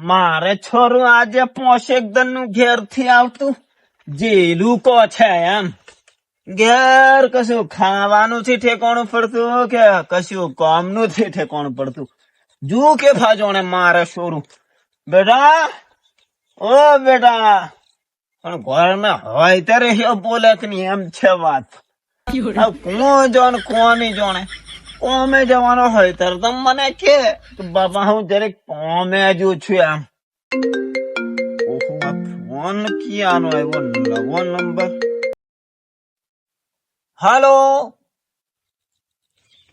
મારે છોરું આજે 5 દન નું ઘેર થી આવતું જેલું કો છે એમ ઘેર કશું ખાવાનું થી ઠેકાણું પડતું કે કશું કામનું થી ઠેકાણું પડતું જુ કે ફાજોણે મારે છોરું બેટા ઓ બેટા પણ ઘરમાં હોય ત્યારે બોલે કે નહીં એમ છે વાત. કોણ જાણે કોની જાણે કોમે જવાનો હોય ત્યારે તમે મને કે બાબા હું જરીક કોમે જ છું એમ. ઓહો આ ફોન ક્યાંનો આવ્યો નવો નંબર. હાલો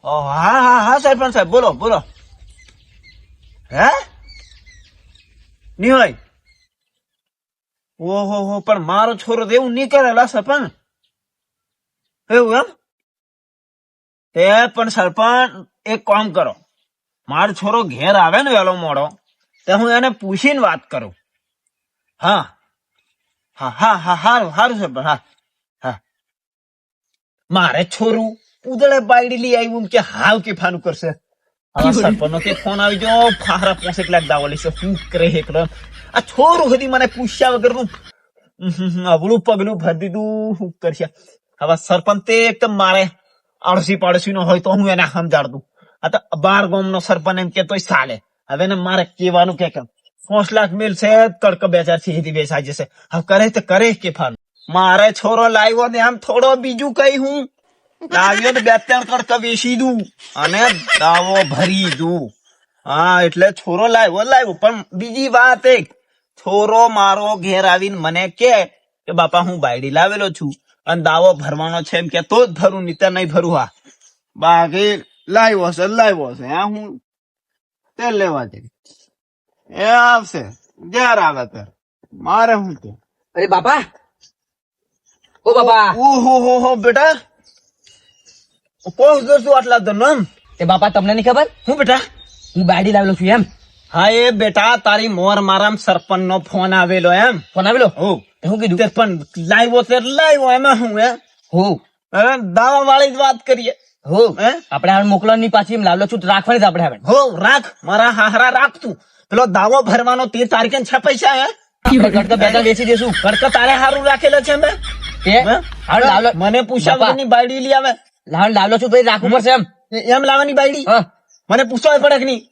હા હા હા સરપંચ સાહેબ બોલો બોલો. હે નહીં હોય ઓહો હો પણ મારો છોરો તો એવું નહીં કરેલા સરપંચ એવું એમ. તે પણ સરપંચ એક કામ કરો મારો છોરો ઘેર આવે ને વેલો મોડો તો હું એને પૂછીને વાત કરું. હા હા હા હા હારું હારું સરપંચ હા હા. મારે છોરું ઉદળે બાયડી લઈ આવ્યું કે હાવ કે ફાનું કરશે. હવે સરપંચ નો કે ફોન આવી ગયો ફારા 5 લાખ દાવો લેશે શું કરે એકલો આ છોરું સુધી મને પૂછ્યા વગર નું અવળું પગલું ભરી દીધું શું કરશે. હવે સરપંચ તે એકદમ મારે આડસી પાડસી નો હોય તો હું એને સમજાડું. આ તો 12 ગામ નો સરપંચ એમ કે તોય ચાલે. હવે ને મારે કેવાનું કે 5 લાખ મિલ છે કડક 2000 થી વેચાઈ જશે. હવે કરે તો કરે કે ફાનું. મારે છોરો લાવ્યો ને આમ થોડો બીજું કઈ હું લાવ્યો ને 2-3 કડક વેચી દઉં અને દાવો ભરી દઉં. હા એટલે છોરો લાવ્યો પણ બીજી વાત એક છોરો મારો ઘેર આવીને મને કે બાપા હું બાયડી લાવેલો છું અને દાવો ભરવાનો છે એમ કે તો જ ભરું નહીં તો નહીં ભરું. હા બાકી લાવ્યો છે હા હું તે લેવા જઈ એ આવશે જયારે આવે ત્યારે મારે હું કે અરે બાપા ઓ બાપા ઓહો હો બેટા કોણ કરશું આટલા ધનમ. એ બાપા તમને નહીં ખબર હું બેટા હું બાયડી લાવેલો છું એમ. હા એ બેટા તારી મોર મારામ સરપંચ નો ફોન આવેલો એમ. ફોન આવેલો હો શું કીધું તે પણ લાવ્યો એમાં હું હો દાવા વાળી જ વાત કરીએ હો હે આપણે હાલ મોકલવાની પાછી એમ લાવેલો છું તો રાખવાની જ આપણે હવે હો રાખ મારા હાહરા રાખતું પેલો દાવો ભરવાનો 13 તારીખે 6 પૈસા હે કડકા બેટા વેચી દેશું કડક તારે હારું રાખેલો છે મેં એ હાલ લાવલો મને પૂછ્યા વગરની બાયડી લઈ આવે લાવલો છું ભાઈ રાખવું પડશે એમ લાવવાની બાયડી હા મને પૂછવા પડે કે નહીં.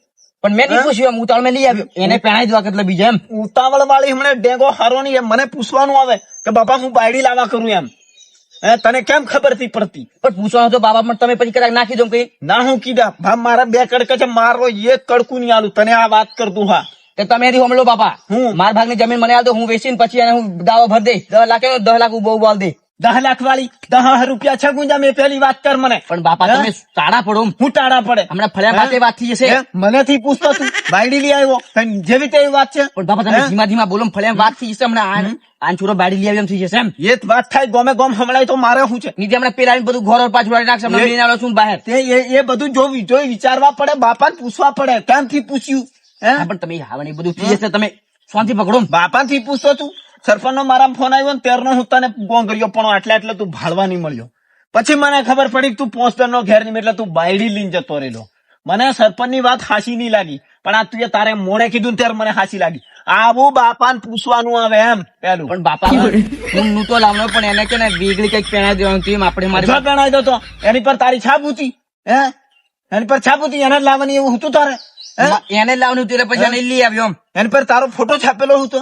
પણ મેં નહીં પૂછ્યું એમ ઉતાવળ મેં લઈ આવ્યો એને પહેણાઈ જ એટલે બીજા એમ ઉતાવળ વાળી હમણાં ડેગો હારો નહીં એમ મને પૂછવાનું આવે કે બાપા હું બાયડી લાવવા કરું એમ. હે તને કેમ ખબર થી પડતી પણ પૂછવાનું તો બાબા પણ તમે પછી કદાચ નાખી દો કઈ ના હું કીધા ભા મારા 2 કડકા છે મારો એક કડકું નહીં આલું તને આ વાત કરતું. હા તો તમે એથી હમલો બાપા હું માર ભાગની જમીન મને આલ દો હું વેચીને પછી એને હું દાવો ભર દે 10 લાખ 10 લાખ બહુ બોલ દે 10 લાખ વાળી 10 રૂપિયા છે ગુંજા મેં પેલી વાત કર મને. પણ બાપા તમે ટાળા પડો હું ટાળા પડે હમણાં ફળ્યા બાતે વાત થઈ જશે મને થી પૂછતો તું બાયડી લઈ આવ્યો જેવી તેવી વાત છે. પણ બાપા તમે ધીમા ધીમા બોલો ફળ્યા વાત થઈ જશે હમણાં આન છોરો બાડી લઈ આવી એમ થઈ જશે એમ એ જ વાત થાય ગમે ગમ હમણાં તો મારે શું છે નીચે હમણાં પેલા બધું ઘોર પાછું વાળી નાખશે હમણાં લઈને આવ્યો છું બહાર તે એ બધું જોઈ વિચારવા પડે બાપાને પૂછવા પડે ક્યાંથી પૂછ્યું હે પણ તમે હાવણ એ બધું થઈ જશે તમે શાંતિ પકડો બાપા થી પૂછતો તું સરપંચ નો મારા ફોન આવ્યો ને ત્યારનો હું તને ફોન કર્યો પણ એટલે તું ભાળવા નહીં મળ્યો. પછી મને ખબર પડી તું 5 દન નો ઘેર નહીં એટલે તું બાયડી લઈને જતો રહેલો. મને સરપંચ ની વાત હાસી નહીં લાગી પણ આ તું તારે મોડે કીધું ત્યારે મને હાસી લાગી. આવું બાપાને પૂછવાનું આવે એમ પેલું. પણ બાપા હું તો લાવનો પણ એને કે ને વેગળી કઈક પહેણાઈ દેવાનું એમ આપણે મારી પહેણાઈ દો તો એની પર તારી છાપ હતી હે એની પર છાપ હતી એને જ લાવવાની એવું હતું તારે એને લાવવાનું હતું એટલે પછી એને લઈ આવ્યો એમ એની પર તારો ફોટો છાપેલો હતો.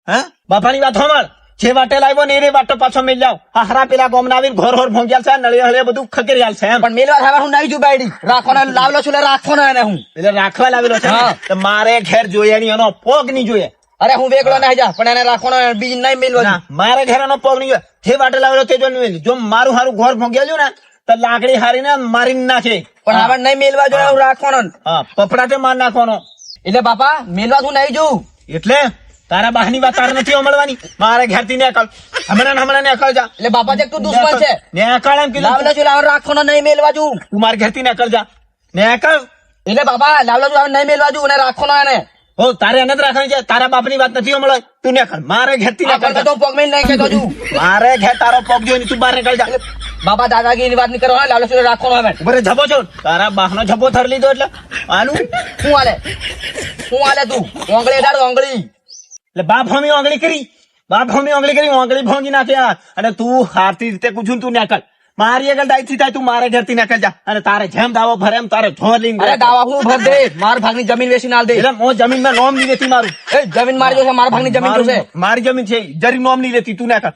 હે બાપાની વાત સાંભળ જે વાટે લાવ્યો ને એ વાટો પાછો મેલ જાવ. હારા પેલા ગોમના આવીને ઘર હોર ભોંગ્યાલ છે નળિયા હળિયા બધું ખકેરિયાલ છે એમ. પણ મેલવા થવા હું નહીં છું બાયડી રાખવાનો લાવલો છું એટલે રાખવાનો એને હું એટલે રાખવા લાવેલો છે તો મારે ઘેર જોઈએ નહીં એનો પગ નહીં જોઈએ. અરે હું વેગળો ના જા પણ એને રાખવાનો બીજ નહીં મેલવા મારે ઘેર એનો પગ નહીં જોઈએ. જે વાટે લાવેલો તે જો નહીં જો મારું હારું ઘર ભોંગ્યાલ્યું ને તો લાકડી હારીને મારીને નાખે પણ હવે નહીં મેલવા જોઈએ રાખવાનો હા પપડાટે માર નાખવાનો. એટલે બાપા મેલવા હું નહીં જોઉં એટલે તારા બહાની વાત તારે નથી અમલવાની મારે ઘેર થી નીકળ હમણાં નીકળ જા. એટલે બાપા જે તું દુશ્મન છે નીકળ એમ કીધું લાવલો છું લાવવાનો રાખવાનો નહીં મેલવા જોઉં તું મારે ઘેર થી નીકળ જા નીકળ. એટલે બાપા લાવલો છું નહીં મેલવા જોઉં અને રાખવાનો એને હો તારે એને જ રાખવાની છે તારા બાપ ની વાત નથી અમલ તું નીકળ મારે ઘેર થી નીકળ તો પગ મેલ નહીં કહેતો છું મારે ઘેર તારો પગ જોઈને તું બહાર નીકળ જા. બાબા દાદાગીરી વાત નહીં કરવાનો, લાલો ચોરી રાખવાનો હવે. બરે જબો છો તારા બાહનો જબો થર લીધો એટલે આનું શું હાલે તું ઓંગળી ડાળ ઓંગળી. એટલે બાપ હોમી ઓંગળી કરી ઓંગળી ભોંગી નાખ્યા અને તું હારતી રીતે પૂછું તું નાકલ મારી આગળ ડાયથી થાય તું મારે ઘરથી નાકલ જા અને તારે જેમ દાવો ભરે એમ તારે જોર લઈને અરે દાવા હું ભર દે, મારા ભાગની જમીન વેચી ના દે. એટલે હું જમીન માં નોમ નહીં લેતી મારું એ જમીન મારી જોશે, મારા ભાગની જમીન જોશે. મારી જમીન છે જરી નોમ નહીં લેતી તું નાકલ